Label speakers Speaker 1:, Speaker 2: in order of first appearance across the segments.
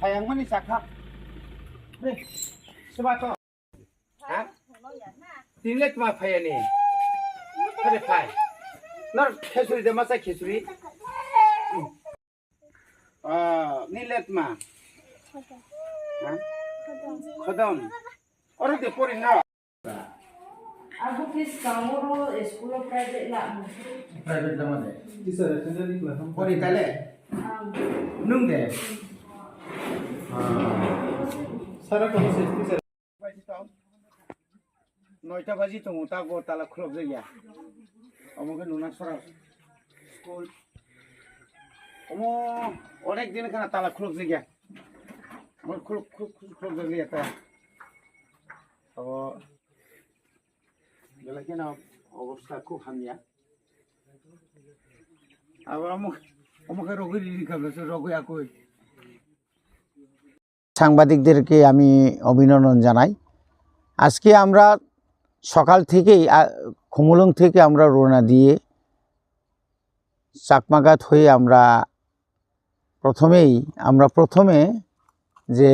Speaker 1: Hayang mani sakha. Nih, sebato. Hah? Tinggal cuma payah ni. Ada payah. Nor khesuri de masa khesuri. Ni let ma. Hah? Khodam. Orang de pori na.
Speaker 2: Aku kis kamu sekolah private lah.
Speaker 1: Private lama de. Kisah sendiri kelas. Pori kale. Nung de. Sarah kamu sih. 9টা বাজি তো তাগো তালা খুলব যাইয়া আমাকে নুনা সরা school ওমো অনেক দিন এখানে তালা খুলব যাইয়া আমার খুলব যাইয়া তা তো গেলে কিনা অবস্থা খুব হামিয়া আবার আমাকে রোগী খাবে রোগী একই সাংবাদিকদেরকে আমি অভিনন্দন জানাই আজকে আমরা সকাল থেকেই খুমুলুং থেকে আমরা রওনা দিয়ে চাকমাঘাট হয়ে আমরা প্রথমে যে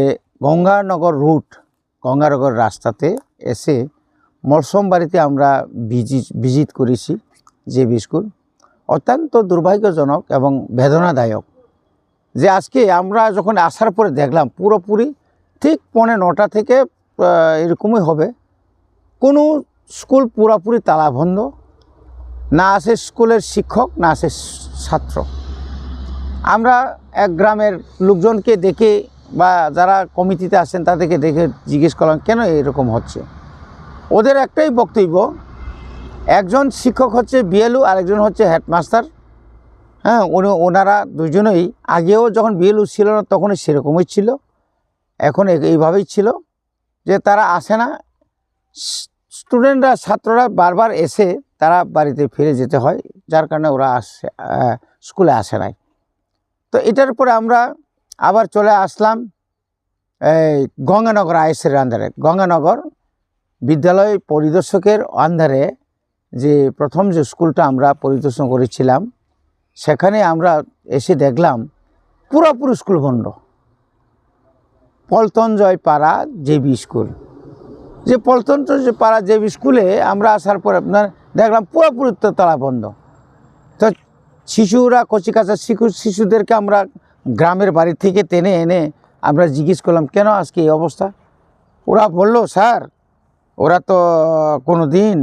Speaker 1: গঙ্গানগর রুট গঙ্গানগর রাস্তাতে এসে মলসম বাড়িতে আমরা ভিজিট করেছি জেবি স্কুল অত্যন্ত দুর্ভাগ্যজনক এবং বেদনাদায়ক যে আজকে আমরা যখন আসার পরে দেখলাম পুরোপুরি ঠিক 9:45 থেকে এরকমই হবে কোনো স্কুল পুরোপুরি তালা বন্ধ না আছে স্কুলের শিক্ষক না আছে ছাত্র আমরা এক গ্রামের লোকজনকে দেখে বা যারা কমিটিতে আছেন তাদেরকে দেখে জিজ্ঞেস করলাম কেন এরকম হচ্ছে ওদের একটাই বক্তব্য একজন শিক্ষক হচ্ছে বিএলও আর একজন হচ্ছে হেডমাস্টার হ্যাঁ ওনারা দুজনেই আগেও যখন বিএলও ছিল না তখনই সেরকমই ছিল এখন এইভাবেই ছিল যে তারা আসে না স্টুডেন্টরা ছাত্ররা বারবার এসে তারা বাড়িতে ফিরে যেতে হয় যার কারণে ওরা স্কুলে আসে নাই তো এটার পরে আমরা আবার চলে আসলাম এই গঙ্গানগর আইএসের আন্ডারে গঙ্গানগর বিদ্যালয় পরিদর্শকের আন্ডারে যে প্রথম যে স্কুলটা আমরা পরিদর্শন করেছিলাম সেখানে আমরা এসে দেখলাম পুরোপুরি স্কুল বন্ধ পল্টনজয় পাড়া জেবি স্কুল যে পল্টনজয় পাড়া জেবি স্কুলে আমরা আসার পর আপনার দেখলাম পুরোপুরি তালা বন্ধ তো শিশুরা কচিকাচা শিশুদেরকে আমরা গ্রামের বাড়ি থেকে টেনে এনে আমরা জিজ্ঞেস করলাম কেন আজকে এই অবস্থা ওরা বলল স্যার ওরা তো কোনো দিন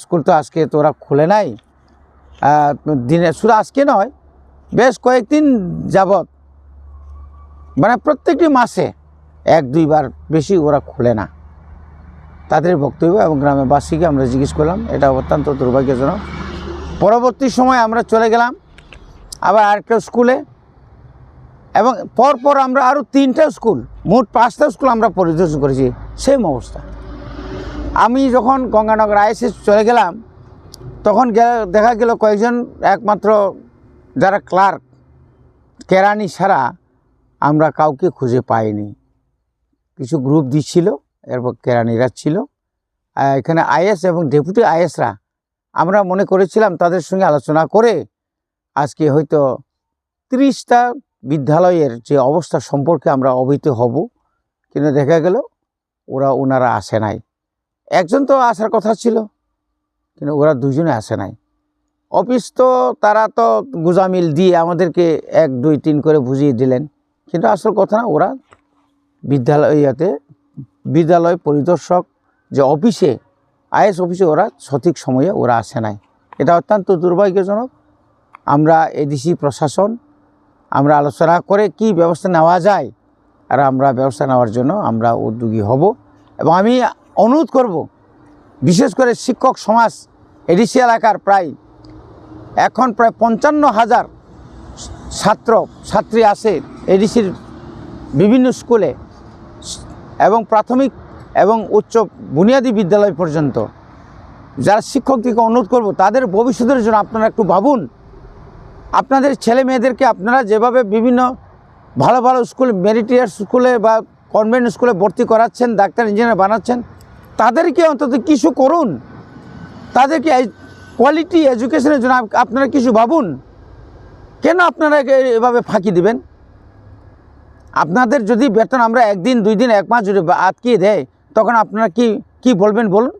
Speaker 1: স্কুল তো আজকে তো ওরা খুলে নাই দিনে শুধু আজকে নয় বেশ কয়েকদিন যাবৎ মানে প্রত্যেকটি মাসে 1-2 বার বেশি ওরা খুলে না তাদের বক্তব্য এবং গ্রামবাসীকে আমরা জিজ্ঞেস করলাম এটা অত্যন্ত দুর্ভাগ্যজনক পরবর্তী সময় আমরা চলে গেলাম আবার আরেকটা স্কুলে এবং পরপর আমরা আরও 3টা স্কুল মোট 5টা স্কুল আমরা পরিদর্শন করেছি সেম অবস্থা আমি যখন গঙ্গানগর আইএসএ চলে গেলাম তখন দেখা গেল কয়েকজন একমাত্র যারা ক্লার্ক কেরানি ছাড়া আমরা কাউকে খুঁজে পাইনি কিছু গ্রুপ দিচ্ছিল এরপর কেরানিরা ছিল এখানে আইএস এবং ডেপুটি আইএসরা আমরা মনে করেছিলাম তাদের সঙ্গে আলোচনা করে আজকে হয়তো 30টা বিদ্যালয়ের যে অবস্থা সম্পর্কে আমরা অবহিত হব কিন্তু দেখা গেল ওনারা আসে নাই একজন তো আসার কথা ছিল কিন্তু ওরা দুজনে আসে নাই অফিস তো তারা তো গুজামিল দিয়ে আমাদেরকে 1, 2, 3 করে বুঝিয়ে দিলেন কিন্তু আসল কথা না ওরা বিদ্যালয় পরিদর্শক যে অফিসে আইএস অফিসে ওরা সঠিক সময়ে ওরা আসে নাই এটা অত্যন্ত দুর্ভাগ্যজনক আমরা এডিসি প্রশাসন আমরা আলোচনা করে কি ব্যবস্থা নেওয়া যায় আর আমরা ব্যবস্থা নেওয়ার জন্য আমরা উদ্যোগী হব এবং আমি অনুরোধ করব বিশেষ করে শিক্ষক সমাজ এডিসি এলাকার এখন প্রায় 55,000 ছাত্রী আছে এডিসির বিভিন্ন স্কুলে এবং প্রাথমিক এবং উচ্চ বুনিয়াদী বিদ্যালয় পর্যন্ত যারা শিক্ষকদেরকে অনুরোধ করব তাদের ভবিষ্যতের জন্য আপনারা একটু ভাবুন আপনাদের ছেলে মেয়েদেরকে আপনারা যেভাবে বিভিন্ন ভালো ভালো স্কুল মেরিটিয়াস স্কুলে বা কনভেন্ট স্কুলে ভর্তি করাচ্ছেন ডাক্তার ইঞ্জিনিয়ার বানাচ্ছেন তাদেরকে অন্তত কিছু করুন তাদেরকে কোয়ালিটি এডুকেশনের জন্য আপনারা কিছু ভাবুন কেন আপনারা এভাবে ফাঁকি দিবেন? আপনাদের যদি বেতন আমরা 1 দিন 2 দিন 1 মাস জুড়ে আটকিয়ে দেয়, তখন আপনারা কি বলবেন বলুন?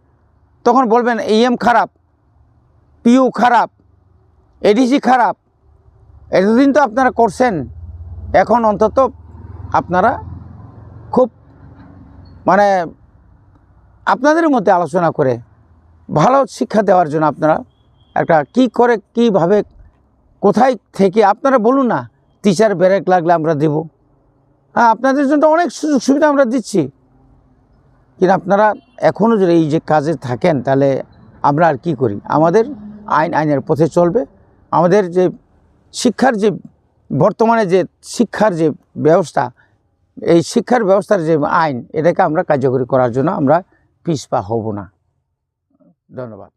Speaker 1: তখন বলবেন EM খারাপ, PU খারাপ, ADC খারাপ। এতদিন তো আপনারা করছেন, এখন অন্তত আপনারা খুব মানে আপনাদের মধ্যে আলোচনা করে ভালো শিক্ষা দেওয়ার জন্য আপনারা একটা কি করে কিভাবে কোথায় থেকে আপনারা বলুন না, টিচার ব্রেক লাগলে আমরা দেব। হ্যাঁ, আপনাদের জন্য অনেক সুযোগ সুবিধা আমরা দিচ্ছি, কিন্তু আপনারা এখনও যদি এই যে কাজে থাকেন, তাহলে আমরা আর কি করি? আমাদের আইনের পথে চলবে। আমাদের যে শিক্ষার যে বর্তমানে যে শিক্ষার যে ব্যবস্থা, এই শিক্ষার ব্যবস্থার যে আইন, এটাকে আমরা কার্যকরী করার জন্য আমরা পিছপা হব না। ধন্যবাদ।